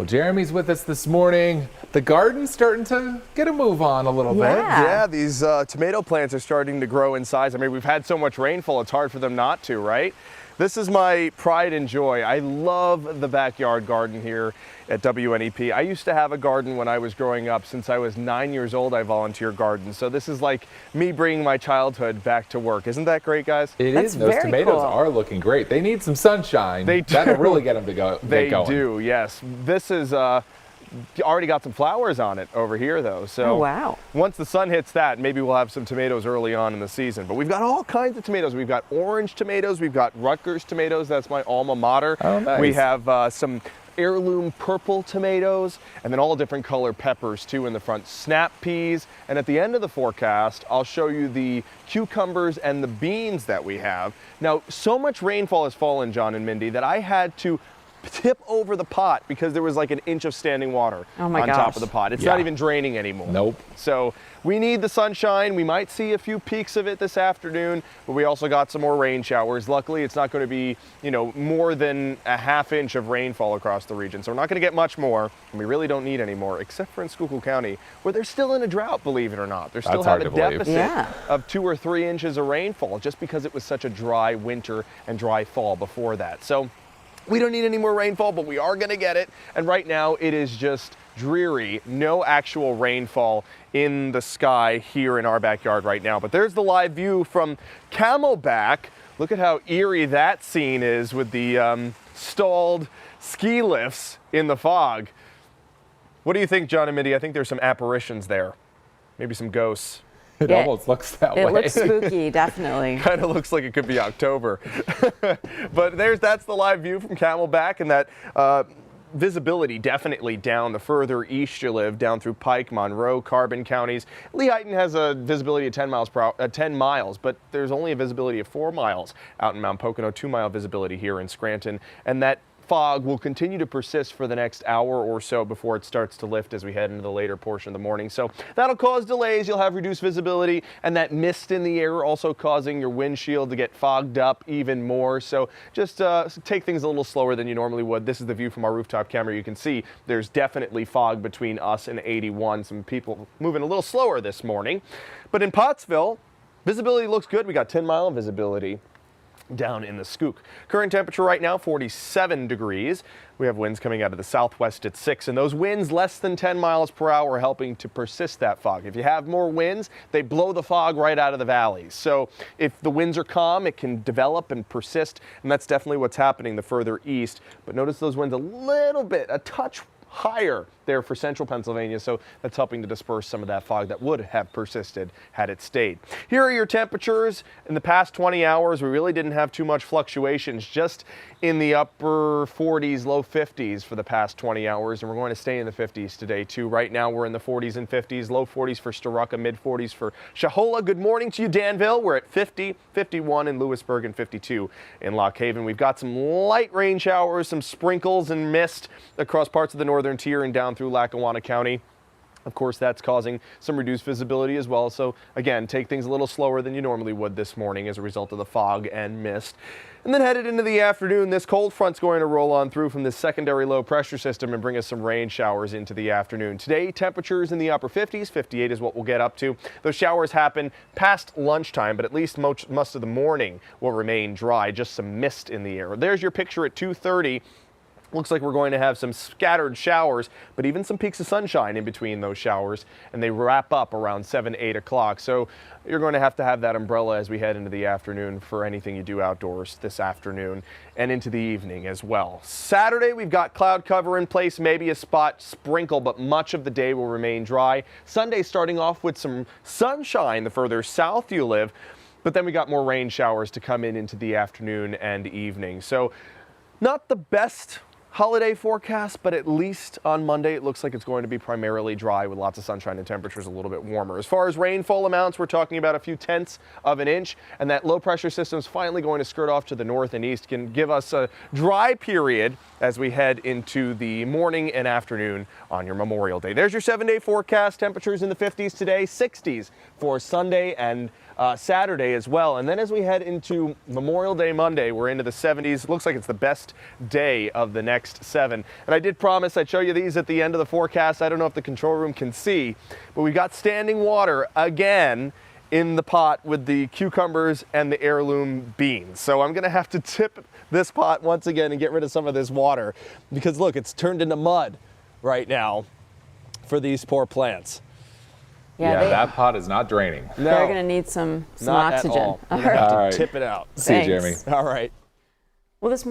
Well, Jeremy's with us this morning. The garden's starting to get a move on a little bit. Yeah, these tomato plants are starting to grow in size. I mean, we've had so much rainfall, it's hard for them not to, right? This is my pride and joy. I love the backyard garden here at WNEP. I used to have a garden when I was growing up. Since I was 9 years old, I volunteer garden. So this is like me bringing my childhood back to work. Isn't that great, guys? It is. Those tomatoes are looking great. They need some sunshine. They do. That'll really get them to go. They do, yes. This is already got some flowers on it over here, though. So wow. Once the sun hits that, maybe we'll have some tomatoes early on in the season. But we've got all kinds of tomatoes. We've got orange tomatoes. We've got Rutgers tomatoes. That's my alma mater. Oh, nice. We have some heirloom purple tomatoes, and then all different color peppers too in the front, snap peas, and at the end of the forecast I'll show you the cucumbers and the beans that we have. Now, so much rainfall has fallen, John and Mindy, that I had to tip over the pot because there was like an inch of standing water on top of the pot. It's not even draining anymore. Nope. So we need the sunshine. We might see a few peaks of it this afternoon, but we also got some more rain showers. Luckily, it's not going to be, more than a half inch of rainfall across the region. So we're not going to get much more, and we really don't need any more, except for in Schuylkill County, where they're still in a drought, believe it or not. They still have a deficit of 2 or 3 inches of rainfall just because it was such a dry winter and dry fall before that. So we don't need any more rainfall, but we are going to get it. And right now it is just dreary. No actual rainfall in the sky here in our backyard right now. But there's the live view from Camelback. Look at how eerie that scene is with the stalled ski lifts in the fog. What do you think, John and Mindy? I think there's some apparitions there. Maybe some ghosts. It almost looks that way. It looks spooky, definitely. Kind of looks like it could be October. But that's the live view from Camelback, and that visibility definitely down the further east you live, down through Pike, Monroe, Carbon counties. Lehighton has a visibility of 10 miles, but there's only a visibility of 4 miles out in Mount Pocono, 2-mile visibility here in Scranton, and that fog will continue to persist for the next hour or so before it starts to lift as we head into the later portion of the morning. So that'll cause delays. You'll have reduced visibility, and that mist in the air also causing your windshield to get fogged up even more. So just take things a little slower than you normally would. This is the view from our rooftop camera. You can see there's definitely fog between us and 81. Some people moving a little slower this morning. But in Pottsville, visibility looks good. We got 10-mile visibility down in the Skook. Current temperature right now, 47 degrees. We have winds coming out of the southwest at 6, and those winds less than 10 miles per hour are helping to persist that fog. If you have more winds, they blow the fog right out of the valleys. So if the winds are calm, it can develop and persist, and that's definitely what's happening the further east. But notice those winds a touch higher there for central Pennsylvania, so that's helping to disperse some of that fog that would have persisted had it stayed. Here are your temperatures. In the past 20 hours, we really didn't have too much fluctuations, just in the upper 40s, low 50s for the past 20 hours, and we're going to stay in the 50s today too. Right now we're in the 40s and 50s, low 40s for Storuca, mid 40s for Shahola. Good morning to you, Danville. We're at 50, 51 in Lewisburg, and 52 in Lock Haven. We've got some light rain showers, some sprinkles and mist across parts of the northern tier and down through Lackawanna County. Of course, that's causing some reduced visibility as well. So again, take things a little slower than you normally would this morning as a result of the fog and mist. And then headed into the afternoon, this cold front's going to roll on through from this secondary low pressure system and bring us some rain showers into the afternoon. Today, temperatures in the upper 50s, 58 is what we'll get up to. Those showers happen past lunchtime, but at least most of the morning will remain dry, just some mist in the air. There's your picture at 2:30. Looks like we're going to have some scattered showers, but even some peaks of sunshine in between those showers, and they wrap up around 7, 8 o'clock. So you're going to have that umbrella as we head into the afternoon for anything you do outdoors this afternoon and into the evening as well. Saturday, we've got cloud cover in place, maybe a spot sprinkle, but much of the day will remain dry. Sunday starting off with some sunshine the further south you live, but then we got more rain showers to come in into the afternoon and evening. So not the best holiday forecast, but at least on Monday it looks like it's going to be primarily dry with lots of sunshine and temperatures a little bit warmer. As far as rainfall amounts, we're talking about a few tenths of an inch, and that low pressure system is finally going to skirt off to the north and east, can give us a dry period as we head into the morning and afternoon on your Memorial Day. There's your 7-day forecast. Temperatures in the 50s today, 60s for Sunday and Saturday as well. And then as we head into Memorial Day Monday, we're into the 70s. Looks like it's the best day of the next next 7. And I did promise I'd show you these at the end of the forecast. I don't know if the control room can see, but we got standing water again in the pot with the cucumbers and the heirloom beans. So I'm gonna have to tip this pot once again and get rid of some of this water, because look, it's turned into mud right now for these poor plants. Yeah, that pot is not draining. No, They're going to need some not oxygen. at all. We're gonna have to All right. tip it out. See you, Thanks. Jeremy. All right. Well, this